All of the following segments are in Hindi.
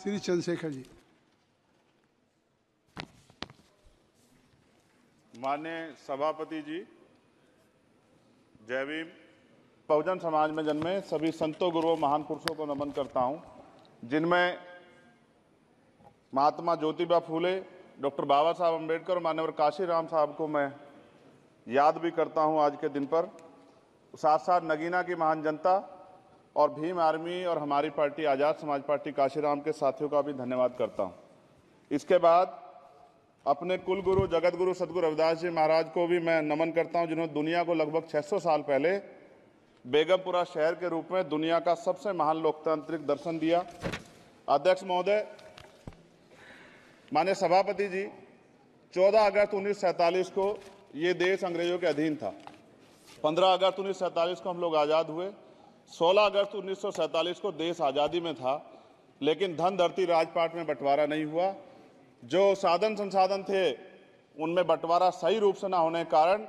श्री चंद्रशेखर जी। माननीय सभापति जी, जय भीम। बहुजन समाज में जन्मे सभी संतों, गुरुओं, महान पुरुषों को नमन करता हूं, जिनमें महात्मा ज्योतिबा फूले, डॉक्टर बाबा साहब अम्बेडकर और मान्यवर काशीराम साहब को मैं याद भी करता हूं आज के दिन पर। साथ साथ नगीना की महान जनता और भीम आर्मी और हमारी पार्टी आज़ाद समाज पार्टी काशीराम के साथियों का भी धन्यवाद करता हूं। इसके बाद अपने कुल गुरु जगत गुरु सदगुरु रविदास जी महाराज को भी मैं नमन करता हूं, जिन्होंने दुनिया को लगभग 600 साल पहले बेगमपुरा शहर के रूप में दुनिया का सबसे महान लोकतांत्रिक दर्शन दिया। अध्यक्ष महोदय, माननीय सभापति जी, 14 अगस्त 1947 को ये देश अंग्रेजों के अधीन था। 15 अगस्त 1947 को हम लोग आज़ाद हुए। 16 अगस्त 1947 को देश आज़ादी में था, लेकिन धन धरती राजपाट में बंटवारा नहीं हुआ। जो साधन संसाधन थे उनमें बंटवारा सही रूप से न होने के कारण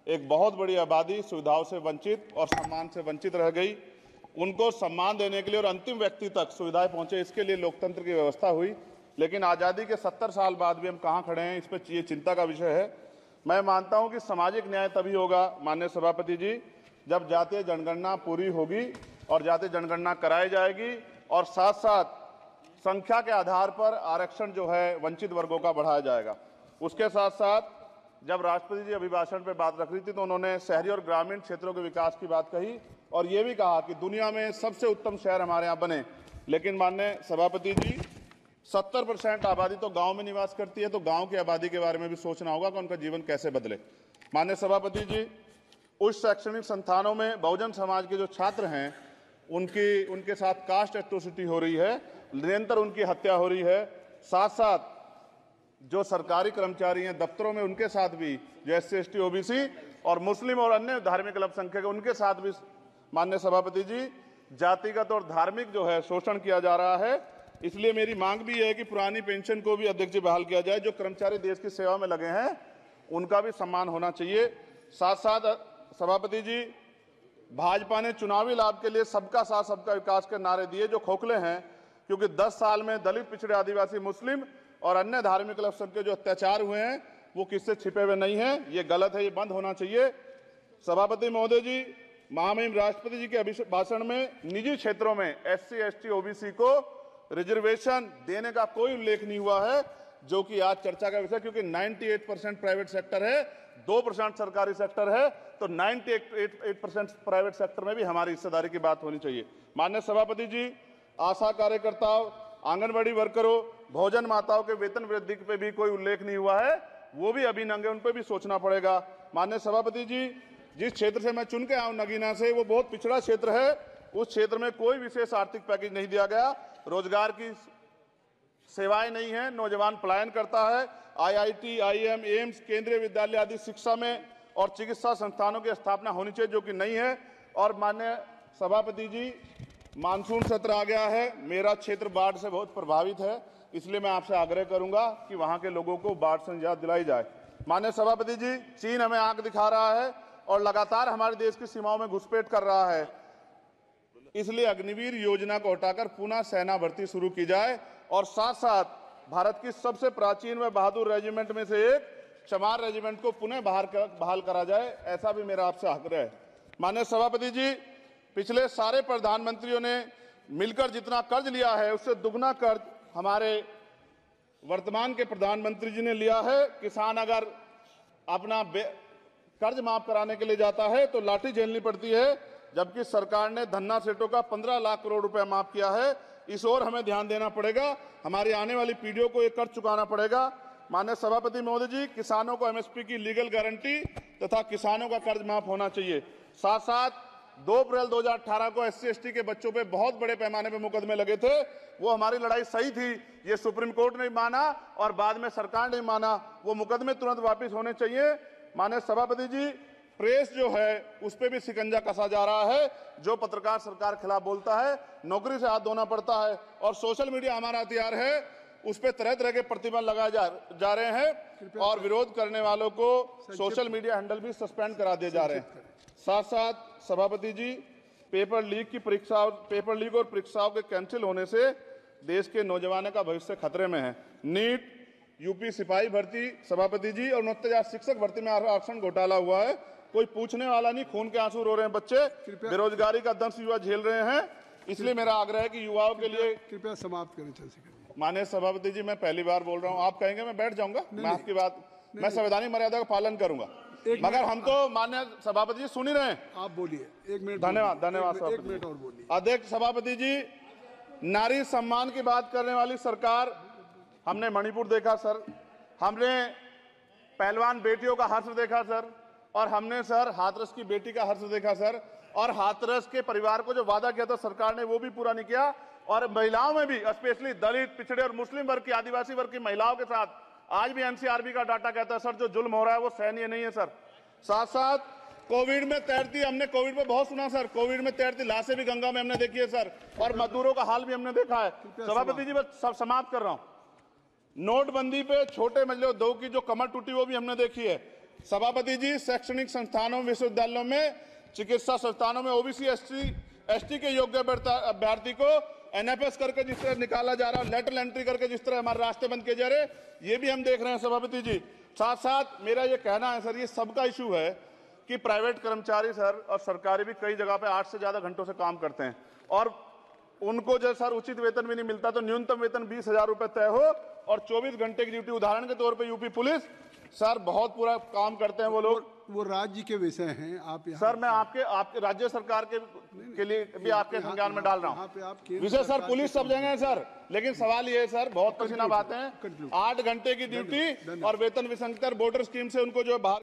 एक बहुत बड़ी आबादी सुविधाओं से वंचित और सम्मान से वंचित रह गई। उनको सम्मान देने के लिए और अंतिम व्यक्ति तक सुविधाएं पहुंचे, इसके लिए लोकतंत्र की व्यवस्था हुई। लेकिन आज़ादी के 70 साल बाद भी हम कहाँ खड़े हैं, इस पर ये चिंता का विषय है। मैं मानता हूं कि सामाजिक न्याय तभी होगा माननीय सभापति जी, जब जातीय जनगणना पूरी होगी और जातीय जनगणना कराई जाएगी और साथ साथ संख्या के आधार पर आरक्षण जो है वंचित वर्गों का बढ़ाया जाएगा। उसके साथ साथ जब राष्ट्रपति जी अभिभाषण पर बात रख रही थी तो उन्होंने शहरी और ग्रामीण क्षेत्रों के विकास की बात कही और ये भी कहा कि दुनिया में सबसे उत्तम शहर हमारे यहाँ बने। लेकिन माननीय सभापति जी, 70% आबादी तो गांव में निवास करती है, तो गांव की आबादी के बारे में भी सोचना होगा कि उनका जीवन कैसे बदले। माननीय सभापति जी, उच्च शैक्षणिक संस्थानों में बहुजन समाज के जो छात्र हैं उनके साथ कास्ट एट्रोसिटी हो रही है, निरंतर उनकी हत्या हो रही है। साथ साथ जो सरकारी कर्मचारी हैं दफ्तरों में, उनके साथ भी जो SC ST OBC और मुस्लिम और अन्य धार्मिक अल्पसंख्यक उनके साथ भी माननीय सभापति जी जातिगत और धार्मिक जो है शोषण किया जा रहा है। इसलिए मेरी मांग भी है कि पुरानी पेंशन को भी अध्यक्ष जी बहाल किया जाए। जो कर्मचारी देश की सेवा में लगे हैं उनका भी सम्मान होना चाहिए। साथ साथ सभापति जी, भाजपा ने चुनावी लाभ के लिए सबका साथ सबका विकास के नारे दिए जो खोखले हैं, क्योंकि 10 साल में दलित, पिछड़े, आदिवासी, मुस्लिम और अन्य धार्मिक अल्पसंख्यक जो अत्याचार हुए हैं वो किससे छिपे हुए नहीं हैं। ये गलत है, ये बंद होना चाहिए। सभापति महोदय जी, महामहिम राष्ट्रपति जी के अभिभाषण में निजी क्षेत्रों में SC ST OBC को रिजर्वेशन देने का कोई उल्लेख नहीं हुआ है, जो कि आज चर्चा का विषय, क्योंकि 98% प्राइवेट सेक्टर है, 2% सरकारी सेक्टर है, तो 98% प्राइवेट सेक्टर में भी हमारी हिस्सेदारी की बात होनी चाहिए। माननीय सभापति जी, आशा कार्यकर्ताओं, आंगनबाड़ी वर्करों, भोजन माताओं के वेतन वृद्धि पे भी कोई उल्लेख नहीं हुआ है, वो भी अभी नंगे, उन पर भी सोचना पड़ेगा। माननीय सभापति जी, जिस क्षेत्र से मैं चुन के आऊं नगीना से, वो बहुत पिछड़ा क्षेत्र है। उस क्षेत्र में कोई विशेष आर्थिक पैकेज नहीं दिया गया, रोजगार की सेवाएं नहीं है, नौजवान पलायन करता है। IIT, IIM, एम्स, केंद्रीय विद्यालय आदि शिक्षा में और चिकित्सा संस्थानों की स्थापना होनी चाहिए, जो कि नहीं है। और माननीय सभापति जी, मानसून सत्र आ गया है, मेरा क्षेत्र बाढ़ से बहुत प्रभावित है, इसलिए मैं आपसे आग्रह करूंगा कि वहां के लोगों को बाढ़ से निजात दिलाई जाए। माननीय सभापति जी, चीन हमें आंख दिखा रहा है और लगातार हमारे देश की सीमाओं में घुसपैठ कर रहा है, इसलिए अग्निवीर योजना को हटाकर पुनः सेना भर्ती शुरू की जाए और साथ साथ भारत की सबसे प्राचीन व बहादुर रेजिमेंट में से एक चमार रेजिमेंट को पुनः बहाल करा जाए, ऐसा भी मेरा आपसे आग्रह है। माननीय सभापति जी, पिछले सारे प्रधानमंत्रियों ने मिलकर जितना कर्ज लिया है उससे दुगना कर्ज हमारे वर्तमान के प्रधानमंत्री जी ने लिया है। किसान अगर अपना कर्ज माफ कराने के लिए जाता है तो लाठी झेलनी पड़ती है, जबकि सरकार ने धन्ना सेठों का 15 लाख करोड़ रुपया माफ किया है। इस ओर हमें ध्यान देना पड़ेगा, हमारी आने वाली पीढ़ियों को ये कर्ज चुकाना पड़ेगा। माननीय सभापति महोदय जी, किसानों को MSP की लीगल गारंटी तथा किसानों का कर्ज माफ होना चाहिए। साथ साथ 2 अप्रैल 2018 को SC ST के बच्चों पे बहुत बड़े पैमाने पे मुकदमे लगे थे, वो हमारी लड़ाई सही थी, ये सुप्रीम कोर्ट ने माना और बाद में सरकार ने माना, वो मुकदमे तुरंत वापिस होने चाहिए। माननीय सभापति जी, प्रेस जो है उस पर भी शिकंजा कसा जा रहा है। जो पत्रकार सरकार के खिलाफ बोलता है नौकरी से हाथ धोना पड़ता है, और सोशल मीडिया हमारा हथियार है, उस पर तरह तरह के प्रतिबंध लगाए जा रहे हैं और विरोध करने वालों को सोशल मीडिया हैंडल भी सस्पेंड करा दिए जा रहे हैं। साथ साथ सभापति जी, पेपर लीक और परीक्षाओं के कैंसिल होने से देश के नौजवानों का भविष्य खतरे में है। नीट, यूपी सिपाही भर्ती सभापति जी और 69,000 शिक्षक भर्ती में आरक्षण घोटाला हुआ है, कोई पूछने वाला नहीं, खून के आंसू रो रहे हैं बच्चे, बेरोजगारी का दंश युवा झेल रहे हैं। इसलिए मेरा आग्रह है कि युवाओं के लिए कृपया समाप्त करें चंद्रशेखर। माननीय सभापति जी, मैं पहली बार बोल रहा हूं, आप कहेंगे मैं बैठ जाऊंगा, मैं आपकी बात, मैं संवैधानिक मर्यादा का पालन करूंगा, मगर हम तो माननीय सभापति जी सुन ही रहे हैं। आप बोलिए, 1 मिनट। धन्यवाद, धन्यवाद। 1 मिनट और बोलिए। अध्यक्ष सभापति जी, नारी सम्मान की बात करने वाली सरकार, हमने मणिपुर देखा सर, हमने पहलवान बेटियों का हर्ष देखा सर, और हमने सर हाथरस की बेटी का हर्ष देखा सर, और हाथरस के परिवार को जो वादा किया था सरकार ने वो भी पूरा नहीं किया। और महिलाओं में भी, स्पेशली दलित, पिछड़े और मुस्लिम वर्ग की, आदिवासी वर्ग की महिलाओं के साथ आज भी एनसीआरबी का डाटा कहता है सर जो जुल्म हो रहा है वो सहनीय नहीं है सर। साथ साथ कोविड में तैरती, हमने कोविड में बहुत सुना सर, कोविड में तैरती लाशें भी गंगा में हमने देखी है सर, और मजदूरों का हाल भी हमने देखा है। सभापति जी, बस सब समाप्त कर रहा हूं। नोटबंदी पे छोटे मजले उद्योग की जो कमर टूटी वो भी हमने देखी है। सभापति जी, शैक्षणिक संस्थानों, विश्वविद्यालयों में, चिकित्सा संस्थानों में ओबीसी एसटी के योग्य अभ्यर्थी को एनएफएस करके जिस तरह निकाला जा रहा है, लेटरल एंट्री करके जिस तरह हमारे रास्ते बंद किए जा रहे, ये भी हम देख रहे हैं सभापति जी। साथ साथ मेरा ये कहना है सर, ये सबका इशू है कि प्राइवेट कर्मचारी सर और सरकारी भी कई जगह पे 8 से ज्यादा घंटों से काम करते हैं, और उनको जो सर उचित वेतन भी नहीं मिलता, तो न्यूनतम वेतन 20,000 रुपए तय हो और 24 घंटे की ड्यूटी। उदाहरण के तौर पे यूपी पुलिस सर बहुत पूरा काम करते हैं वो लोग, वो राज्य के विषय हैं। आप सर मैं आपके राज्य सरकार के लिए भी आपके संज्ञान में डाल रहा हूँ विषय सर, पुलिस सब जगह है सर, लेकिन सवाल ये है सर, बहुत पसीना बहाते हैं, 8 घंटे की ड्यूटी और वेतन विसंगति, बॉर्डर स्कीम से उनको जो है बाहर